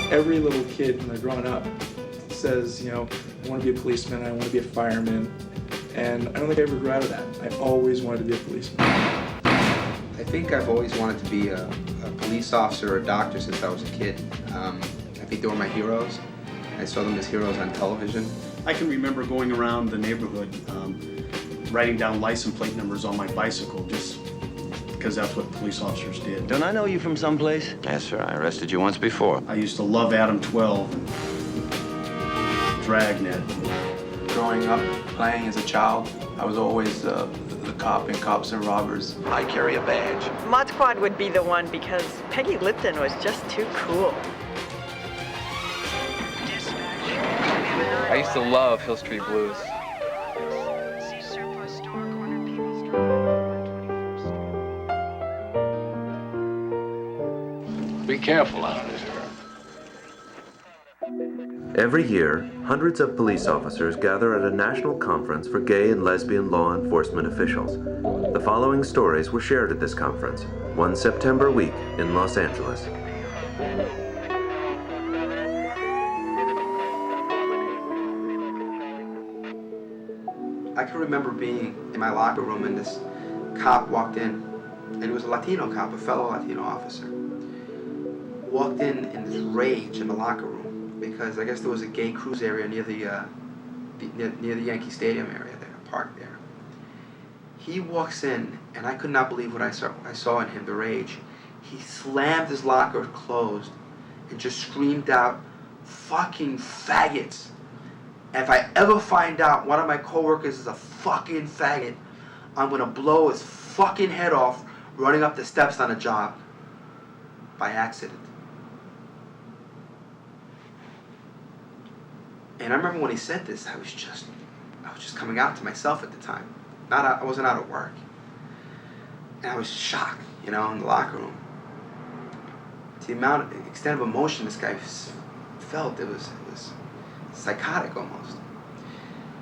Every little kid when they're growing up says, I want to be a policeman, I want to be a fireman, and I don't think I ever grew out of that. I always wanted to be a policeman. I think I've always wanted to be a police officer or a doctor since I was a kid. I think they were my heroes. I saw them as heroes on television. I can remember going around the neighborhood writing down license plate numbers on my bicycle just because that's what police officers did. Don't I know you from someplace? Yes, sir. I arrested you once before. I used to love Adam 12 and Dragnet. Growing up, playing as a child, I was always the cop in Cops and Robbers. I carry a badge. Mod Squad would be the one because Peggy Lipton was just too cool. I used to love Hill Street Blues. Be careful out there. Every year, hundreds of police officers gather at a national conference for gay and lesbian law enforcement officials. The following stories were shared at this conference, one September week in Los Angeles. I can remember being in my locker room and this cop walked in, and it was a Latino cop, a fellow Latino officer. Walked in this rage in the locker room because I guess there was a gay cruise area near the Yankee Stadium area there, a park there. He walks in, and I could not believe what I saw in him, the rage. He slammed his locker closed and just screamed out, "Fucking faggots. If I ever find out one of my coworkers is a fucking faggot, I'm gonna blow his fucking head off running up the steps on a job by accident." And I remember when he said this, I was just coming out to myself at the time. I wasn't out at work. And I was shocked, in the locker room. The extent of emotion this guy felt, it was psychotic almost.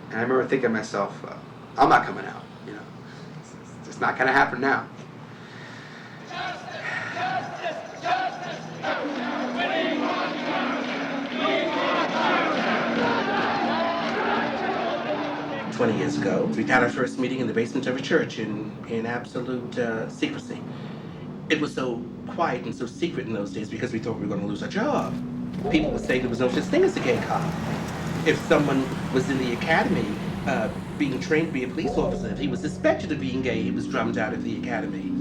And I remember thinking to myself, I'm not coming out, It's just not gonna happen now. 20 years ago, we had our first meeting in the basement of a church in absolute secrecy. It was so quiet and so secret in those days because we thought we were going to lose our job. People would say there was no such thing as a gay cop. If someone was in the academy being trained to be a police officer, if he was suspected of being gay, he was drummed out of the academy.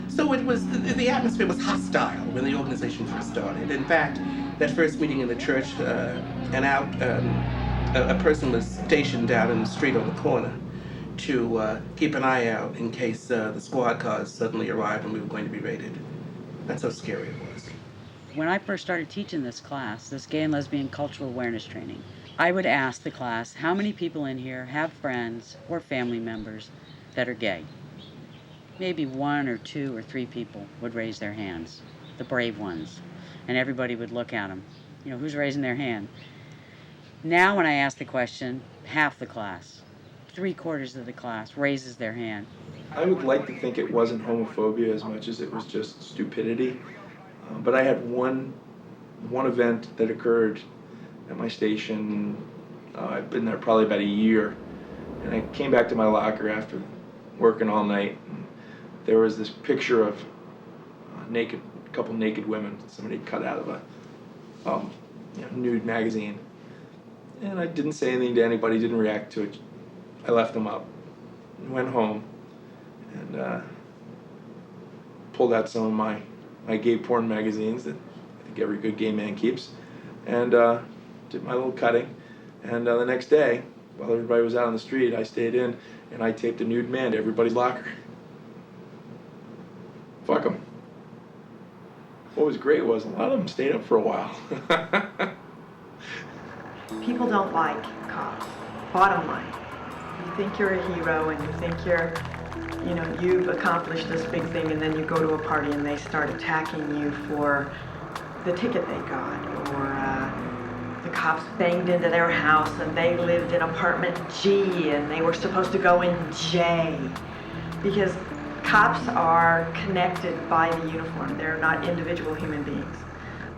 So it was, the atmosphere was hostile when the organization first started. In fact, that first meeting in the church, a person was stationed out in the street on the corner to keep an eye out in case the squad cars suddenly arrived and we were going to be raided. That's how scary it was. When I first started teaching this class, this gay and lesbian cultural awareness training, I would ask the class, how many people in here have friends or family members that are gay? Maybe 1 or 2 or 3 people would raise their hands, the brave ones, and everybody would look at them. Who's raising their hand? Now when I ask the question, half the class, 3/4 of the class raises their hand. I would like to think it wasn't homophobia as much as it was just stupidity. But I had one event that occurred at my station. I've been there probably about a year. And I came back to my locker after working all night. And there was this picture of a couple naked women somebody cut out of a nude magazine. And I didn't say anything to anybody, didn't react to it. I left them up and went home and pulled out some of my gay porn magazines that I think every good gay man keeps, and did my little cutting. And the next day, while everybody was out on the street, I stayed in and I taped a nude man to everybody's locker. Fuck them. What was great was a lot of them stayed up for a while. People don't like cops. Bottom line. You think you're a hero and you think you've accomplished this big thing, and then you go to a party and they start attacking you for the ticket they got, or the cops banged into their house and they lived in apartment G and they were supposed to go in J. Because cops are connected by the uniform. They're not individual human beings.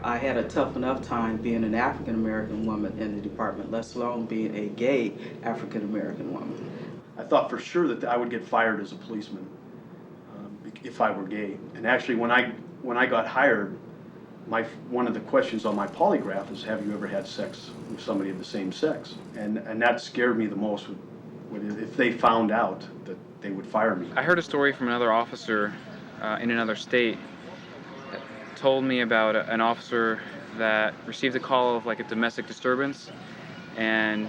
I had a tough enough time being an African American woman in the department, let alone being a gay African American woman. I thought for sure that I would get fired as a policeman if I were gay. And actually, when I got hired, one of the questions on my polygraph is, have you ever had sex with somebody of the same sex? And that scared me the most. If they found out, that they would fire me. I heard a story from another officer in another state that told me about an officer that received a call of like a domestic disturbance, and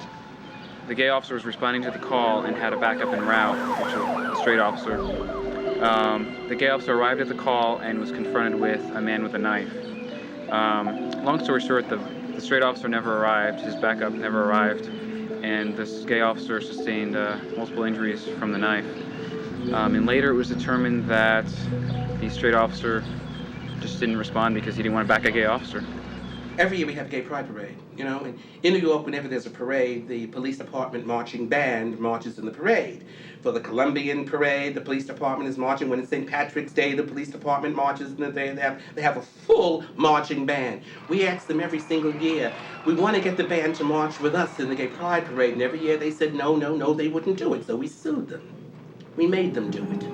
the gay officer was responding to the call and had a backup en route, which was a straight officer. The gay officer arrived at the call and was confronted with a man with a knife. Long story short, the straight officer never arrived, his backup never arrived, and this gay officer sustained multiple injuries from the knife. And later it was determined that the straight officer just didn't respond because he didn't want to back a gay officer. Every year we have a gay pride parade, you know, and in New York, whenever there's a parade, the police department marching band marches in the parade. For the Colombian parade, the police department is marching. When it's St. Patrick's Day, the police department marches, and they have a full marching band. We ask them every single year, we want to get the band to march with us in the gay pride parade, and every year they said no, they wouldn't do it, so we sued them. We made them do it.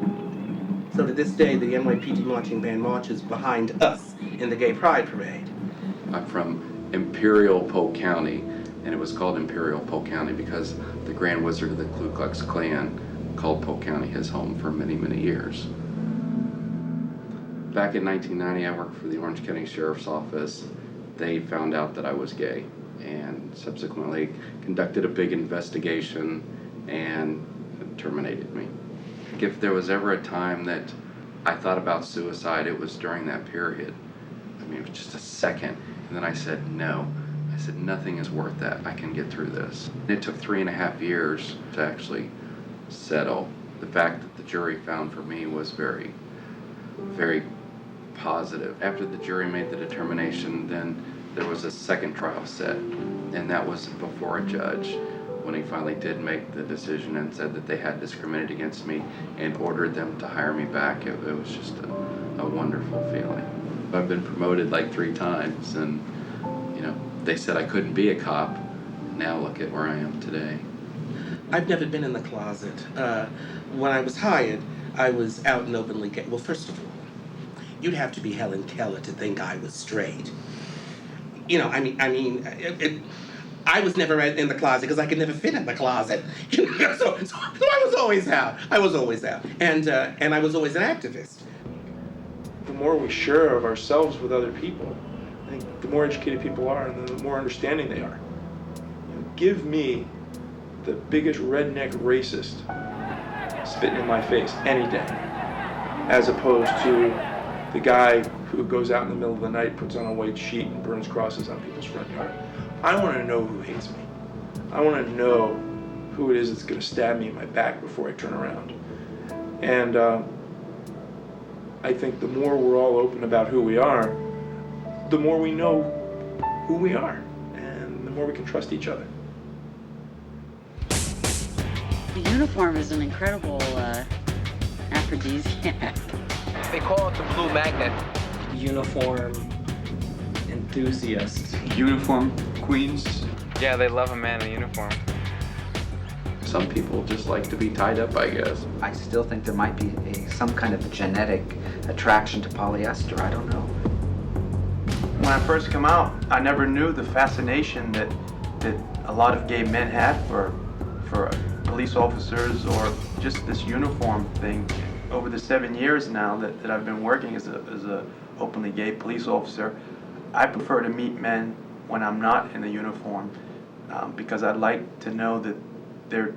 So to this day, the NYPD marching band marches behind us in the gay pride parade. I'm from Imperial Polk County, and it was called Imperial Polk County because the Grand Wizard of the Ku Klux Klan called Polk County his home for many, many years. Back in 1990, I worked for the Orange County Sheriff's Office. They found out that I was gay and subsequently conducted a big investigation and terminated me. If there was ever a time that I thought about suicide, it was during that period. I mean, it was just a second. And then I said, no. I said, nothing is worth that. I can get through this. It took 3.5 years to actually settle. The fact that the jury found for me was very, very positive. After the jury made the determination, then there was a second trial set, and that was before a judge when he finally did make the decision and said that they had discriminated against me and ordered them to hire me back. It was just a wonderful feeling. I've been promoted like 3 times, and you know, they said I couldn't be a cop. Now look at where I am today. I've never been in the closet. When I was hired, I was out and openly gay. Well, first of all, you'd have to be Helen Keller to think I was straight. You know, I was never in the closet because I could never fit in the closet. So I was always out. And I was always an activist. The more we share of ourselves with other people, I think the more educated people are and the more understanding they are. You know, give me the biggest redneck racist spitting in my face any day, as opposed to the guy who goes out in the middle of the night, puts on a white sheet and burns crosses on people's front yard. I want to know who hates me. I want to know who it is that's going to stab me in my back before I turn around. And I think the more we're all open about who we are, the more we know who we are, and the more we can trust each other. The uniform is an incredible aphrodisiac. They call it the blue magnet. Uniform enthusiast. Uniform queens. Yeah, they love a man in a uniform. Some people just like to be tied up, I guess. I still think there might be some kind of genetic attraction to polyester. I don't know. When I first came out, I never knew the fascination that a lot of gay men had for police officers or just this uniform thing. Over the 7 years now that I've been working as a openly gay police officer, I prefer to meet men when I'm not in the uniform because I'd like to know that they're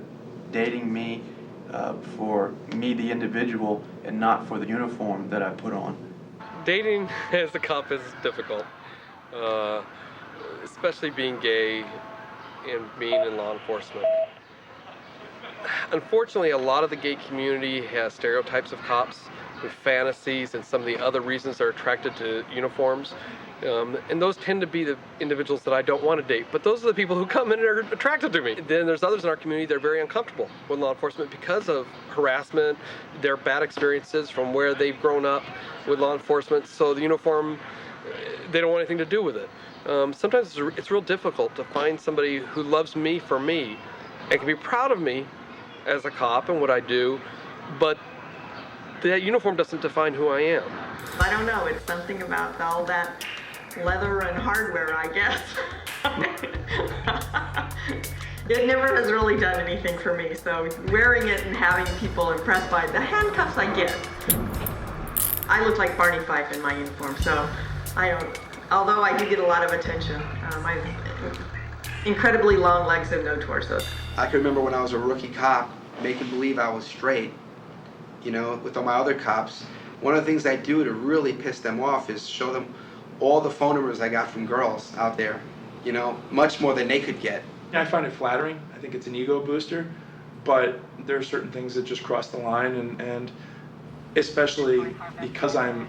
dating me for me, the individual, and not for the uniform that I put on. Dating as a cop is difficult, especially being gay and being in law enforcement. Unfortunately, a lot of the gay community has stereotypes of cops with fantasies and some of the other reasons they're attracted to uniforms. And those tend to be the individuals that I don't want to date, but those are the people who come in and are attracted to me. Then there's others in our community that are very uncomfortable with law enforcement because of harassment, their bad experiences from where they've grown up with law enforcement. So the uniform they don't want anything to do with it. Sometimes it's real difficult to find somebody who loves me for me and can be proud of me as a cop and what I do, but that uniform doesn't define who I am. I don't know, it's something about all that leather and hardware, I guess. It never has really done anything for me, so wearing it and having people impressed by the handcuffs I get. I look like Barney Fife in my uniform, so I don't, although I do get a lot of attention. I have incredibly long legs and no torso. I can remember when I was a rookie cop, making believe I was straight, you know, with all my other cops. One of the things I do to really piss them off is show them all the phone numbers I got from girls out there, you know, much more than they could get. I find it flattering. I think it's an ego booster, but there are certain things that just cross the line, and especially because I'm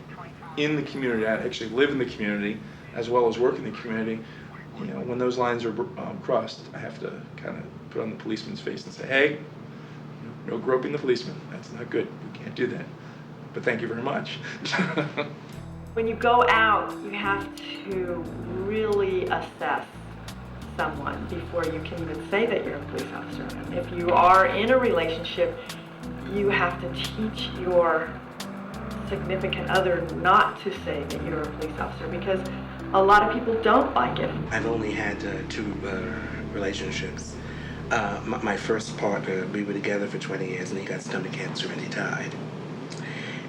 in the community, I actually live in the community as well as work in the community. You know, when those lines are crossed, I have to kind of put on the policeman's face and say, hey, no groping the policeman. That's not good. We can't do that. But thank you very much. When you go out, you have to really assess someone before you can even say that you're a police officer. And if you are in a relationship, you have to teach your significant other not to say that you're a police officer, because a lot of people don't like it. I've only had 2 relationships. My first partner, we were together for 20 years, and he got stomach cancer and he died.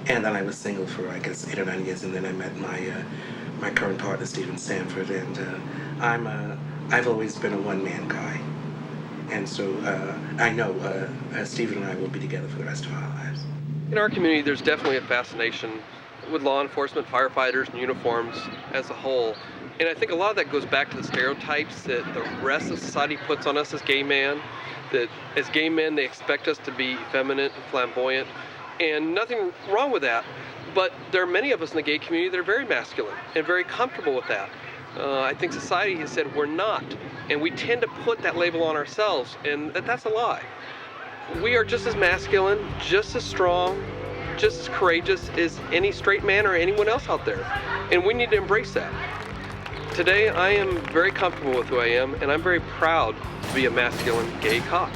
And then I was single for, I guess, 8 or 9 years, and then I met my current partner, Stephen Sanford, and I've always been a one-man guy. And so I know Stephen and I will be together for the rest of our lives. In our community, there's definitely a fascination with law enforcement, firefighters, and uniforms as a whole. And I think a lot of that goes back to the stereotypes that the rest of society puts on us as gay men, that as gay men, they expect us to be effeminate and flamboyant. And nothing wrong with that, but there are many of us in the gay community that are very masculine and very comfortable with that. I think society has said we're not, and we tend to put that label on ourselves, and that's a lie. We are just as masculine, just as strong, just as courageous as any straight man or anyone else out there, and we need to embrace that. Today, I am very comfortable with who I am, and I'm very proud to be a masculine gay cop.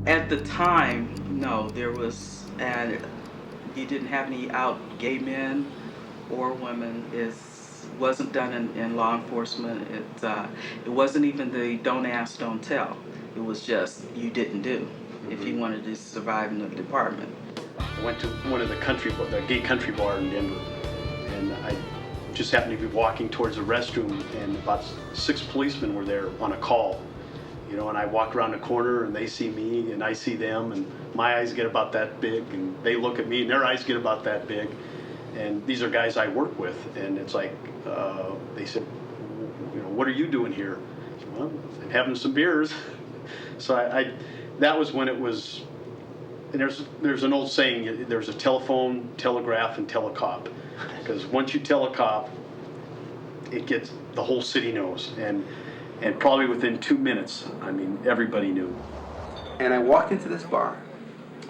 At the time, no, there was, and you didn't have any out gay men or women. It wasn't done in law enforcement. It wasn't even the don't ask, don't tell. It was just you didn't do if you wanted to survive in the department. I went to one of the gay country bar in Denver, and I just happened to be walking towards the restroom, and about 6 policemen were there on a call. You know, and I walk around the corner and they see me and I see them, and my eyes get about that big, and they look at me and their eyes get about that big. And these are guys I work with, and it's like, they said, you know, what are you doing here? I said, well, I'm having some beers. So that was when it was, and there's an old saying, there's a telephone, telegraph, and telecop. Because once you tell a cop, the whole city knows. And probably within 2 minutes, I mean, everybody knew. And I walked into this bar,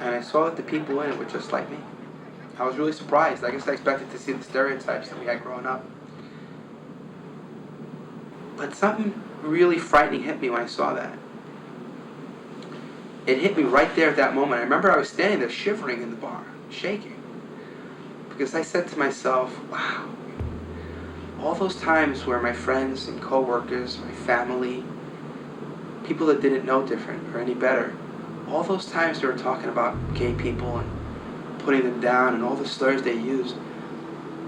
and I saw that the people in it were just like me. I was really surprised. I guess I expected to see the stereotypes that we had growing up. But something really frightening hit me when I saw that. It hit me right there at that moment. I remember I was standing there shivering in the bar, shaking. Because I said to myself, wow, all those times where my friends and coworkers, my family, people that didn't know different or any better, all those times they were talking about gay people and putting them down and all the slurs they used,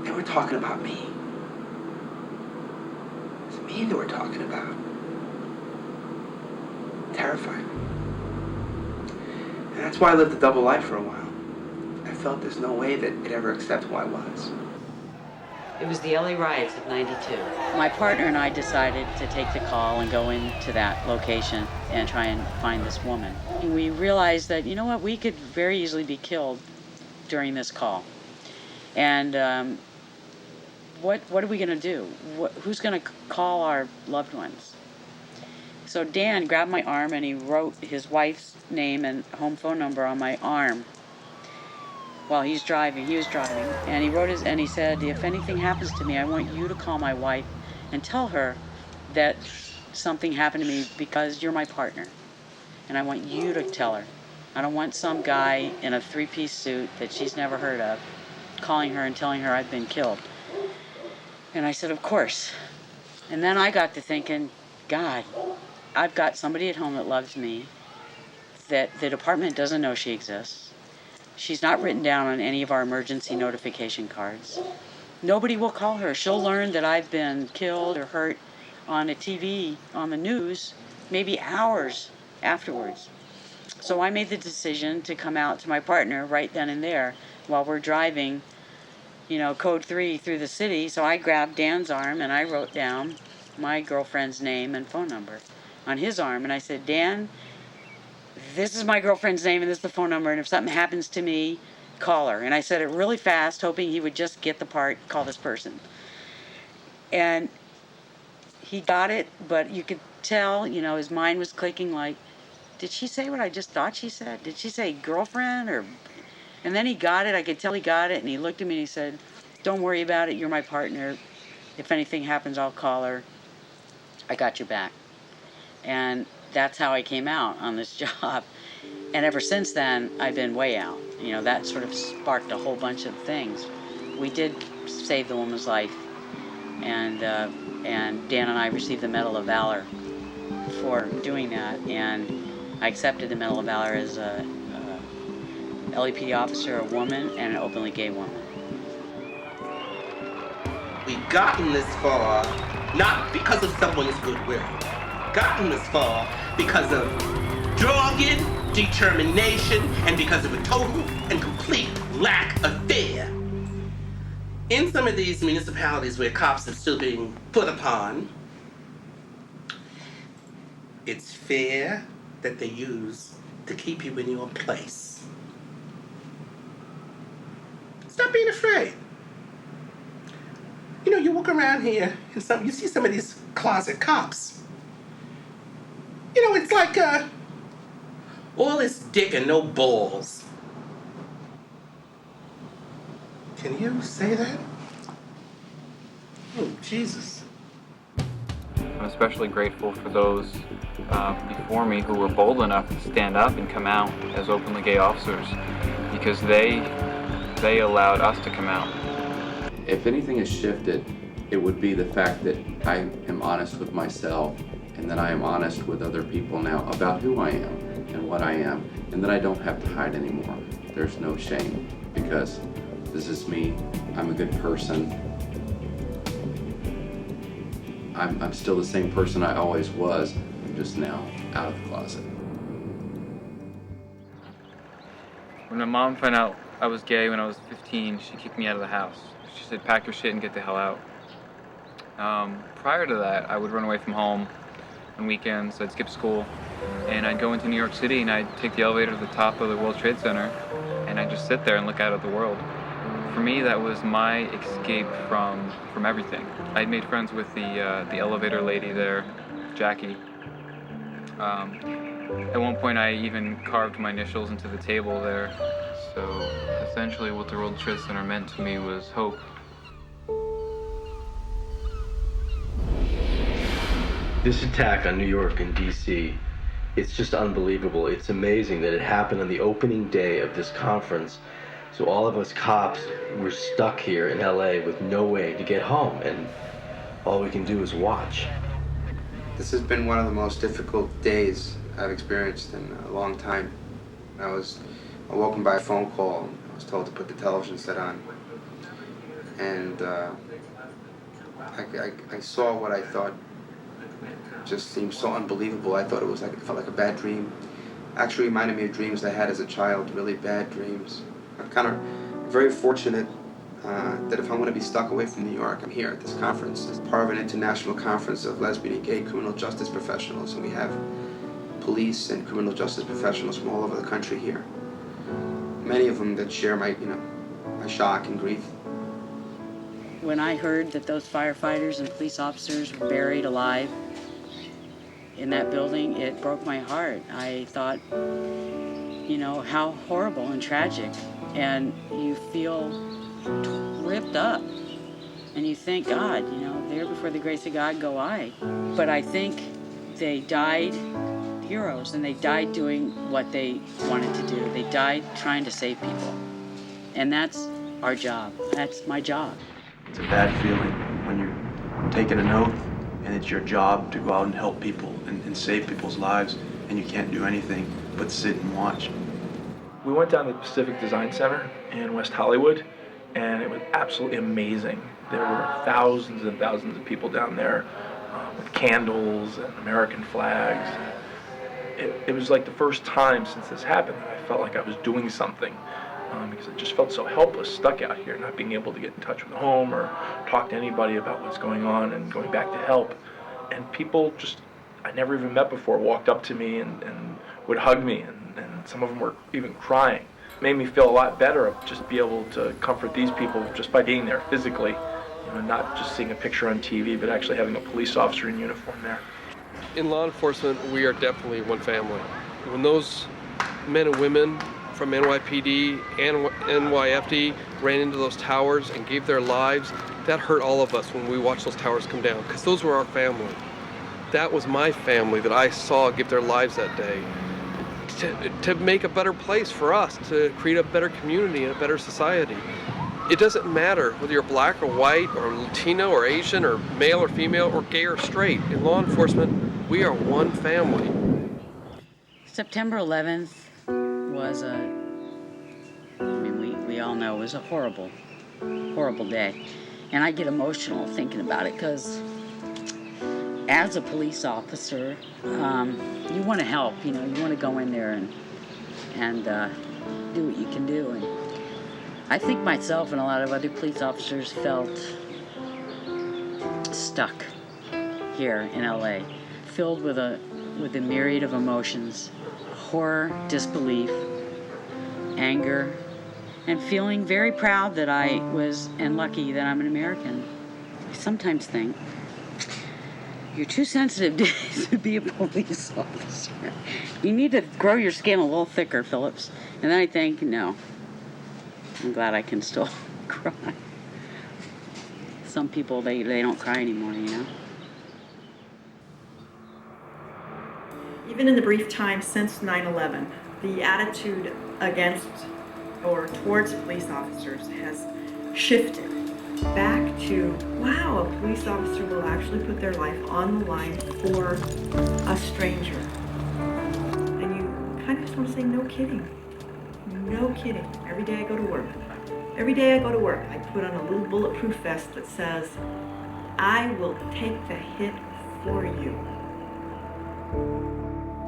they were talking about me. It's me they were talking about. Terrifying. And that's why I lived a double life for a while. I felt there's no way that they'd ever accept who I was. It was the LA riots of '92. My partner and I decided to take the call and go into that location and try and find this woman. And we realized that, you know what, we could very easily be killed during this call. And what are we gonna do? Who's gonna call our loved ones? So Dan grabbed my arm and he wrote his wife's name and home phone number on my arm. while he was driving, and he said, if anything happens to me, I want you to call my wife and tell her that something happened to me because you're my partner. And I want you to tell her. I don't want some guy in a three-piece suit that she's never heard of calling her and telling her I've been killed. And I said, of course. And then I got to thinking, God, I've got somebody at home that loves me, that the department doesn't know she exists. She's not written down on any of our emergency notification cards. Nobody will call her. She'll learn that I've been killed or hurt on a TV, on the news, maybe hours afterwards. So I made the decision to come out to my partner right then and there while we're driving, code 3 through the city. So I grabbed Dan's arm and I wrote down my girlfriend's name and phone number on his arm. And I said, Dan, this is my girlfriend's name and this is the phone number. And if something happens to me, call her. And I said it really fast, hoping he would just get the part, call this person. And he got it, but you could tell, his mind was clicking like, did she say what I just thought she said? Did she say girlfriend or... And then he got it. I could tell he got it. And he looked at me and he said, don't worry about it. You're my partner. If anything happens, I'll call her. I got your back. And that's how I came out on this job. And ever since then, I've been way out. That sort of sparked a whole bunch of things. We did save the woman's life. And Dan and I received the Medal of Valor for doing that. And I accepted the Medal of Valor as a LAPD officer, a woman, and an openly gay woman. We've gotten this far not because of someone's goodwill. Gotten this far because of dogged determination and because of a total and complete lack of fear. In some of these municipalities where cops are still being put upon, it's fear that they use to keep you in your place. Stop being afraid. You walk around here and you see some of these closet cops. It's like all this dick and no balls. Can you say that? Oh, Jesus. I'm especially grateful for those before me who were bold enough to stand up and come out as openly gay officers, because they allowed us to come out. If anything has shifted, it would be the fact that I am honest with myself, and that I am honest with other people now about who I am and what I am, and that I don't have to hide anymore. There's no shame, because this is me. I'm a good person. I'm still the same person I always was. I'm just now out of the closet. When my mom found out I was gay when I was 15, she kicked me out of the house. She said, pack your shit and get the hell out. Prior to that, I would run away from home on weekends. I'd skip school, and I'd go into New York City, and I'd take the elevator to the top of the World Trade Center, and I'd just sit there and look out at the world. For me, that was my escape from everything. I'd made friends with the elevator lady there, Jackie. At one point, I even carved my initials into the table there. So essentially, what the World Trade Center meant to me was hope. This attack on New York and D.C., it's just unbelievable. It's amazing that it happened on the opening day of this conference. So all of us cops were stuck here in L.A. with no way to get home, and all we can do is watch. This has been one of the most difficult days I've experienced in a long time. I was awoken by a phone call. I was told to put the television set on. And I saw what I thought just seemed so unbelievable. I thought it felt like a bad dream. Actually reminded me of dreams I had as a child, really bad dreams. I'm kind of very fortunate that if I'm going to be stuck away from New York, I'm here at this conference as part of an international conference of lesbian and gay criminal justice professionals, and we have police and criminal justice professionals from all over the country here. Many of them that share my shock and grief. When I heard that those firefighters and police officers were buried alive in that building, it broke my heart. I thought, you know, how horrible and tragic, and you feel ripped up, and you thank God, you know, there before the grace of God go I. But I think they died heroes, and they died doing what they wanted to do. They died trying to save people, and that's our job. That's my job. It's a bad feeling when you're taking an oath and it's your job to go out and help people and save people's lives, and you can't do anything but sit and watch. We went down to the Pacific Design Center in West Hollywood, and it was absolutely amazing. There were thousands and thousands of people down there with candles and American flags. It was like the first time since this happened that I felt like I was doing something, because I just felt so helpless, stuck out here, not being able to get in touch with home or talk to anybody about what's going on and going back to help. And people just, I never even met before, walked up to me and would hug me, and some of them were even crying. It made me feel a lot better of just be able to comfort these people just by being there physically, you know, not just seeing a picture on TV, but actually having a police officer in uniform there. In law enforcement, we are definitely one family. When those men and women from NYPD and NYFD ran into those towers and gave their lives, that hurt all of us when we watched those towers come down, because those were our family. That was my family that I saw give their lives that day to make a better place for us, to create a better community and a better society. It doesn't matter whether you're black or white or Latino or Asian or male or female or gay or straight. In law enforcement, we are one family. September 11th was we all know, it was a horrible, horrible day. And I get emotional thinking about it, because as a police officer, you want to help, you know, you want to go in there and do what you can do. And I think myself and a lot of other police officers felt stuck here in LA, filled with a myriad of emotions: horror, disbelief, anger, and feeling very proud that I was, and lucky that I'm an American. I sometimes think, you're too sensitive to be a police officer. You need to grow your skin a little thicker, Phillips. And then I think, no, I'm glad I can still cry. Some people, they don't cry anymore, you know? Even in the brief time since 9/11, the attitude against or towards police officers has shifted back to, wow, a police officer will actually put their life on the line for a stranger. And you kind of just want to say, no kidding. No kidding. Every day I go to work. Every day I go to work, I put on a little bulletproof vest that says, I will take the hit for you.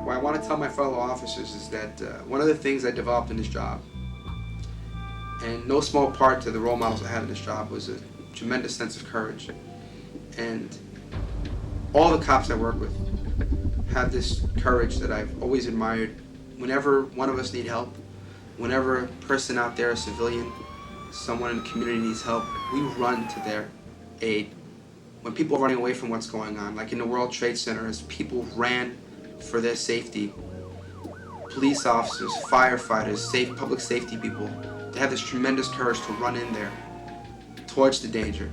What I want to tell my fellow officers is that one of the things I developed in this job, and no small part to the role models I had in this job, was a tremendous sense of courage. And all the cops I work with have this courage that I've always admired. Whenever one of us need help, whenever a person out there, a civilian, someone in the community needs help, we run to their aid. When people are running away from what's going on, like in the World Trade Center, as people ran for their safety, police officers, firefighters, public safety people, they have this tremendous courage to run in there towards the danger.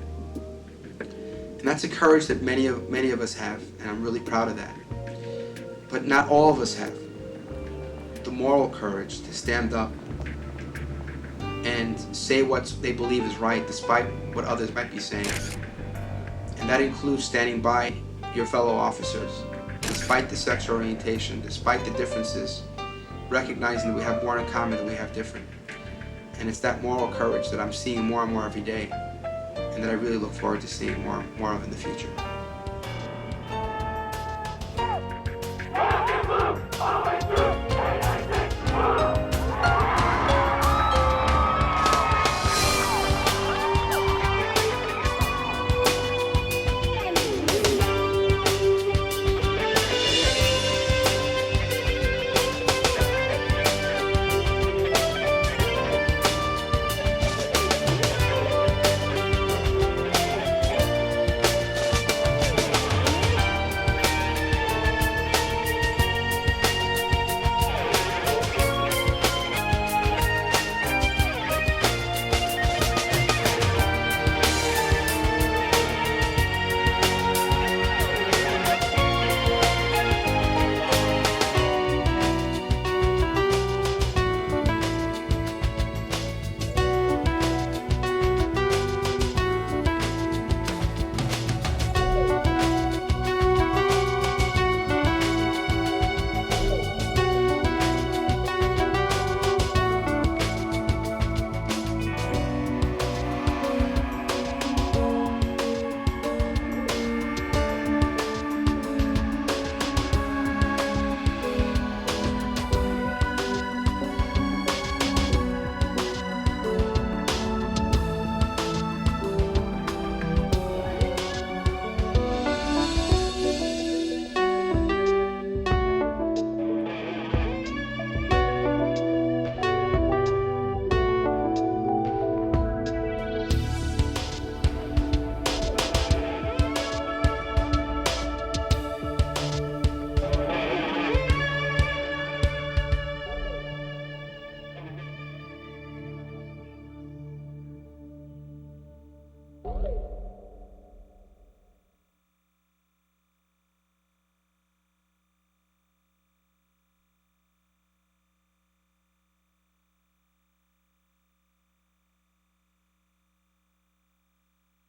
And that's a courage that many of us have, and I'm really proud of that. But not all of us have the moral courage to stand up and say what they believe is right despite what others might be saying. And that includes standing by your fellow officers, despite the sexual orientation, despite the differences, recognizing that we have more in common than we have different. And it's that moral courage that I'm seeing more and more every day, and that I really look forward to seeing more of in the future. Bye.